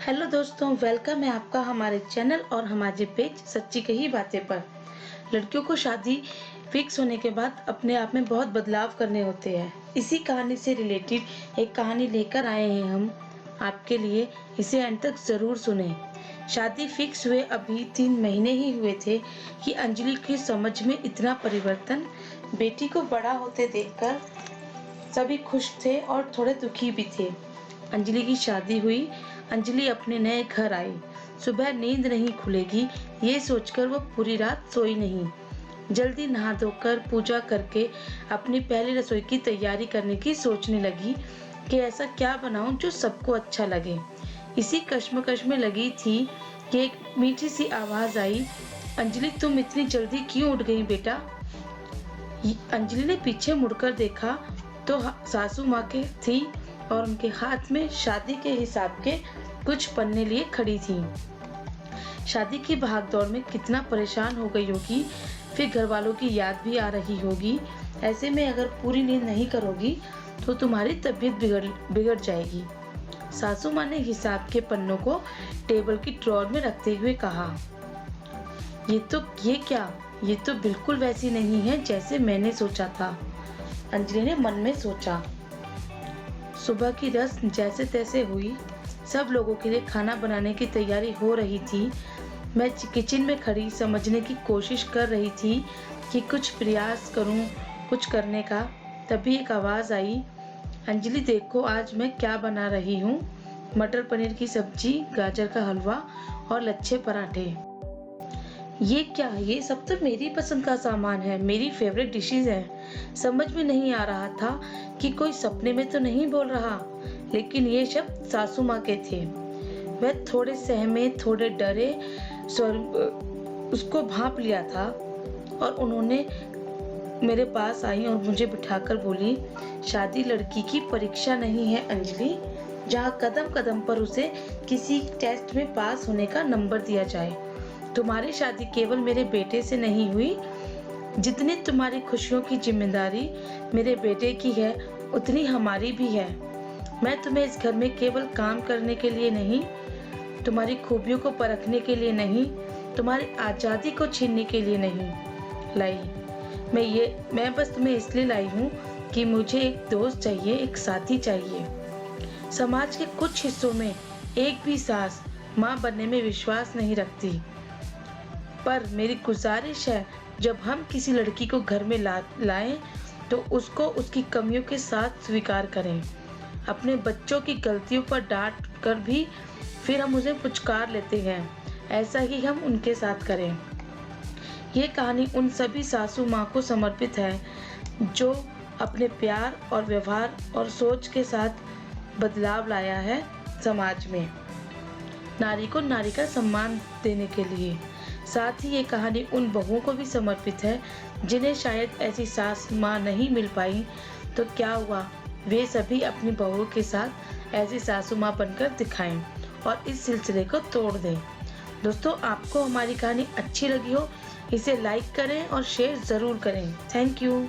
Hello दोस्तों, welcome है आपका हमारे चैनल और हमारे पेज सच्ची कही बातें पर। लड़कियों को शादी फिक्स होने के बाद अपने आप में बहुत बदलाव करने होते हैं। इसी कहानी से रिलेटेड एक कहानी लेकर आए हैं हम आपके लिए, इसे अंत तक ज़रूर सुने। शादी फिक्स हुए अभी 3 महीने ही हुए थे कि अंजलि की समझ में इतना परिवर्तन। बेटी को बड़ा होते देखकर सभी खुश थे और थोड़े दुखी भी थे। अंजलि की शादी हुई। अंजलि अपने नए घर आई। सुबह नींद नहीं खुलेगी ये सोचकर वो पूरी रात सोई नहीं। जल्दी नहा धोकर पूजा करके अपनी पहली रसोई की तैयारी करने की सोचने लगी कि ऐसा क्या बनाऊं जो सबको अच्छा लगे। इसी कश्मकश में लगी थी कि एक मीठी सी आवाज आई, अंजलि तुम इतनी जल्दी क्यों उठ गई बेटा? अंजलि ने पीछे मुड़कर देखा तो सासू माँ के थी और उनके हाथ में शादी के हिसाब के कुछ पन्ने लिए खड़ी थी। शादी की भागदौड़ में कितना परेशान हो गई होगी, फिर घर वालों की याद भी आ रही होगी। ऐसे में अगर पूरी नींद नहीं करोगी तो तुम्हारी तबीयत बिगड़ जाएगी। सासू माँ ने हिसाब के पन्नों को टेबल की ड्रॉर में रखते हुए कहा, ये तो बिल्कुल वैसी नहीं है जैसे मैंने सोचा था। अंजलि ने मन में सोचा। सुबह की रस्म जैसे तैसे हुई। सब लोगों के लिए खाना बनाने की तैयारी हो रही थी। मैं किचन में खड़ी समझने की कोशिश कर रही थी कि कुछ प्रयास करूं कुछ करने का। तभी एक आवाज़ आई, अंजलि देखो आज मैं क्या बना रही हूँ। मटर पनीर की सब्जी, गाजर का हलवा और लच्छे पराठे। ये क्या? ये सब तो मेरी पसंद का सामान है, मेरी फेवरेट डिशेज है। समझ में नहीं आ रहा था कि कोई सपने में तो नहीं बोल रहा, लेकिन ये शब्द सासू माँ के थे। वह थोड़े सहमे थोड़े डरे स्वर उसको भांप लिया था और उन्होंने मेरे पास आई और मुझे बिठाकर बोली, शादी लड़की की परीक्षा नहीं है अंजलि, जहाँ कदम कदम पर उसे किसी टेस्ट में पास होने का नंबर दिया जाए। तुम्हारी शादी केवल मेरे बेटे से नहीं हुई, जितनी तुम्हारी खुशियों की जिम्मेदारी मेरे बेटे की है उतनी हमारी भी है। मैं तुम्हें इस घर में केवल काम करने के लिए नहीं, तुम्हारी खूबियों को परखने के लिए नहीं, तुम्हारी आज़ादी को छीनने के लिए नहीं लाई। मैं बस तुम्हें इसलिए लाई हूँ कि मुझे एक दोस्त चाहिए, एक साथी चाहिए। समाज के कुछ हिस्सों में एक भी सास माँ बनने में विश्वास नहीं रखती, पर मेरी गुजारिश है जब हम किसी लड़की को घर में लाएं तो उसको उसकी कमियों के साथ स्वीकार करें। अपने बच्चों की गलतियों पर डांट कर भी फिर हम उसे पुचकार लेते हैं, ऐसा ही हम उनके साथ करें। ये कहानी उन सभी सासू माँ को समर्पित है जो अपने प्यार और व्यवहार और सोच के साथ बदलाव लाया है समाज में, नारी को नारी का सम्मान देने के लिए। साथ ही ये कहानी उन बहुओं को भी समर्पित है जिन्हें शायद ऐसी सास माँ नहीं मिल पाई, तो क्या हुआ वे सभी अपनी बहुओं के साथ ऐसी सासू माँ बनकर दिखाएं और इस सिलसिले को तोड़ दें। दोस्तों, आपको हमारी कहानी अच्छी लगी हो इसे लाइक करें और शेयर ज़रूर करें। Thank you.